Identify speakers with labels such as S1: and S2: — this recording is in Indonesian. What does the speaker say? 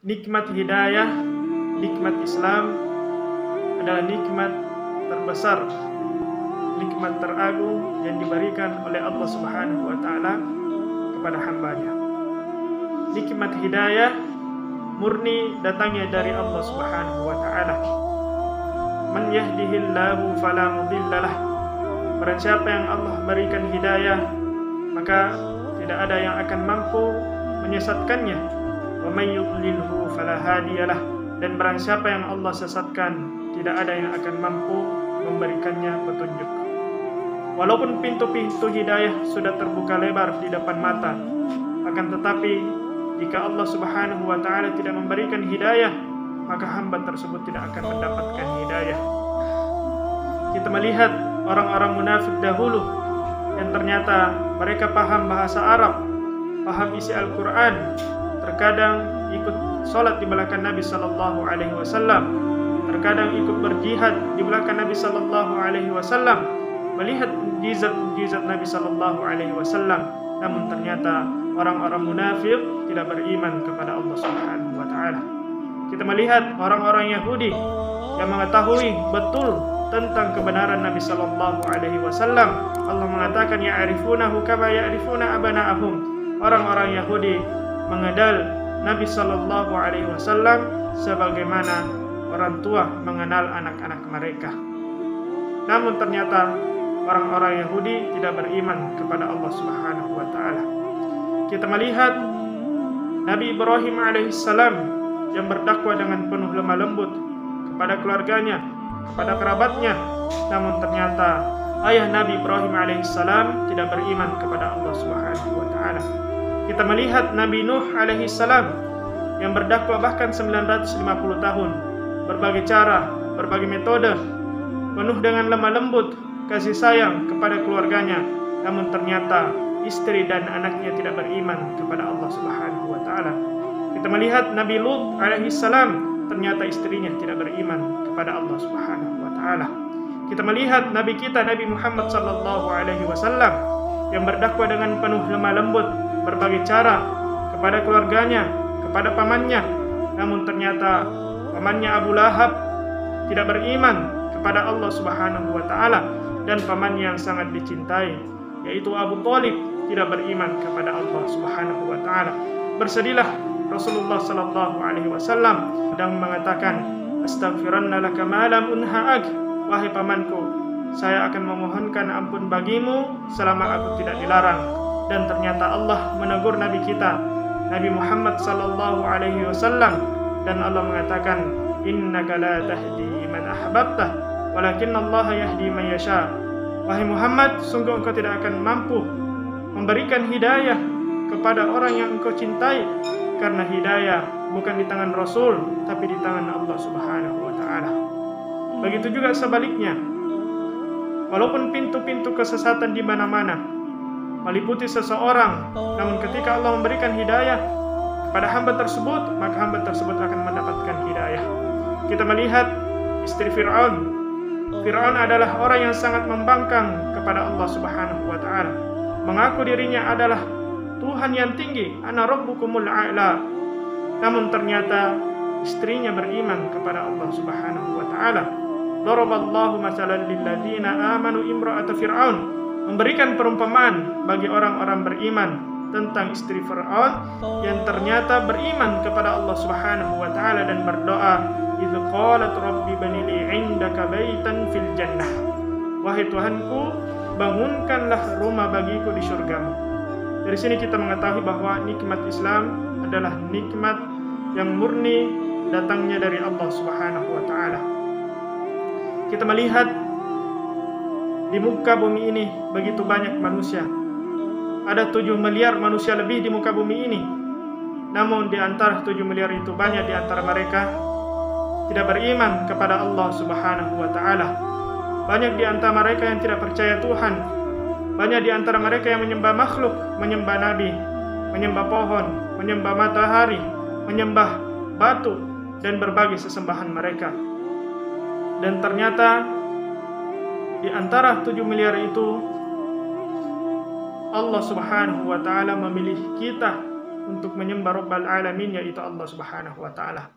S1: nikmat hidayah, nikmat Islam adalah nikmat terbesar, nikmat teragung yang diberikan oleh Allah Subhanahu wa taala kepada hambanya. Nikmat hidayah murni datangnya dari Allah Subhanahu wa taala. Man yahdihillahu fala mudhillalah. Barang siapa yang Allah berikan hidayah, maka tidak ada yang akan mampu menyesatkannya. Wa may yudlilhu fala hadiyalah. Dan barang siapa yang Allah sesatkan, tidak ada yang akan mampu memberikannya petunjuk. Walaupun pintu-pintu hidayah sudah terbuka lebar di depan mata, akan tetapi jika Allah Subhanahu wa taala tidak memberikan hidayah, maka hamba tersebut tidak akan mendapatkan hidayah. Kita melihat orang-orang munafik dahulu yang ternyata mereka paham bahasa Arab, paham isi Al-Quran, terkadang ikut sholat di belakang Nabi Sallallahu Alaihi Wasallam, terkadang ikut berjihad di belakang Nabi Sallallahu Alaihi Wasallam, melihat mukjizat Nabi Sallallahu Alaihi Wasallam, namun ternyata orang-orang munafik tidak beriman kepada Allah Subhanahu wa taala. Kita melihat orang-orang Yahudi yang mengetahui betul tentang kebenaran Nabi Sallallahu Alaihi Wasallam. Allah mengatakan ya'rifunahu kama ya'rifuna abana'ahum. Orang-orang Yahudi mengenal Nabi Sallallahu Alaihi Wasallam sebagaimana orang tua mengenal anak-anak mereka. Namun ternyata orang-orang Yahudi tidak beriman kepada Allah Subhanahu wa taala. Kita melihat Nabi Ibrahim alaihissalam yang berdakwah dengan penuh lemah lembut kepada keluarganya, kepada kerabatnya, namun ternyata ayah Nabi Ibrahim alaihissalam tidak beriman kepada Allah Subhanahu wa taala. Kita melihat Nabi Nuh alaihissalam yang berdakwah bahkan 950 tahun, berbagai cara, berbagai metode, penuh dengan lemah lembut, kasih sayang kepada keluarganya, namun ternyata istri dan anaknya tidak beriman kepada Allah Subhanahu wa taala. Kita melihat Nabi Lut alaihissalam, ternyata istrinya tidak beriman kepada Allah Subhanahu wa taala. Kita melihat Nabi kita Nabi Muhammad sallallahu alaihi wasallam yang berdakwah dengan penuh lemah lembut, berbagai cara kepada keluarganya, kepada pamannya, namun ternyata pamannya Abu Lahab tidak beriman kepada Allah Subhanahu wa taala, dan pamannya yang sangat dicintai yaitu Abu Thalib tidak beriman kepada Allah Subhanahu wa taala. Bersedihlah Rasulullah sallallahu alaihi wasallam sedang mengatakan, "Astaghfiranna laka ma lam unha'ak." Wahai pamanku, saya akan memohonkan ampun bagimu selama aku tidak dilarang. Dan ternyata Allah menegur Nabi kita Nabi Muhammad sallallahu alaihi wasallam, dan Allah mengatakan, "Innaka la tahdi man ahbabta, walakinna Allah yahdi man yasha." Wahai Muhammad, sungguh engkau tidak akan mampu memberikan hidayah kepada orang yang engkau cintai, karena hidayah bukan di tangan Rasul, tapi di tangan Allah Subhanahu wa taala. Begitu juga sebaliknya, walaupun pintu-pintu kesesatan di mana-mana meliputi seseorang, namun ketika Allah memberikan hidayah kepada hamba tersebut, maka hamba tersebut akan mendapatkan hidayah. Kita melihat istri Fir'aun. Fir'aun adalah orang yang sangat membangkang kepada Allah Subhanahu wa taala, mengaku dirinya adalah Tuhan yang tinggi, ana rabbukumul a'la. Namun ternyata istrinya beriman kepada Allah Subhanahu wa taala. Daraballahu masalan lil ladzina amanu imra'ata fir'aun, memberikan perumpamaan bagi orang-orang beriman tentang istri Fir'aun yang ternyata beriman kepada Allah Subhanahu wa taala dan berdoa, "Idz qalat rabbi banili 'indaka baitan fil jannah." Wahai Tuhanku, bangunkanlah rumah bagiku di surgamu. Dari sini kita mengetahui bahwa nikmat Islam adalah nikmat yang murni datangnya dari Allah Subhanahu wa taala. Kita melihat di muka bumi ini begitu banyak manusia. Ada 7 miliar manusia lebih di muka bumi ini. Namun di antara 7 miliar itu banyak di antara mereka tidak beriman kepada Allah Subhanahu wa taala. Banyak di antara mereka yang tidak percaya Tuhan. Banyak di antara mereka yang menyembah makhluk, menyembah nabi, menyembah pohon, menyembah matahari, menyembah batu, dan berbagai sesembahan mereka. Dan ternyata di antara 7 miliar itu Allah Subhanahu wa taala memilih kita untuk menyembah Rabbal Alamin, yaitu Allah Subhanahu wa Ta'ala.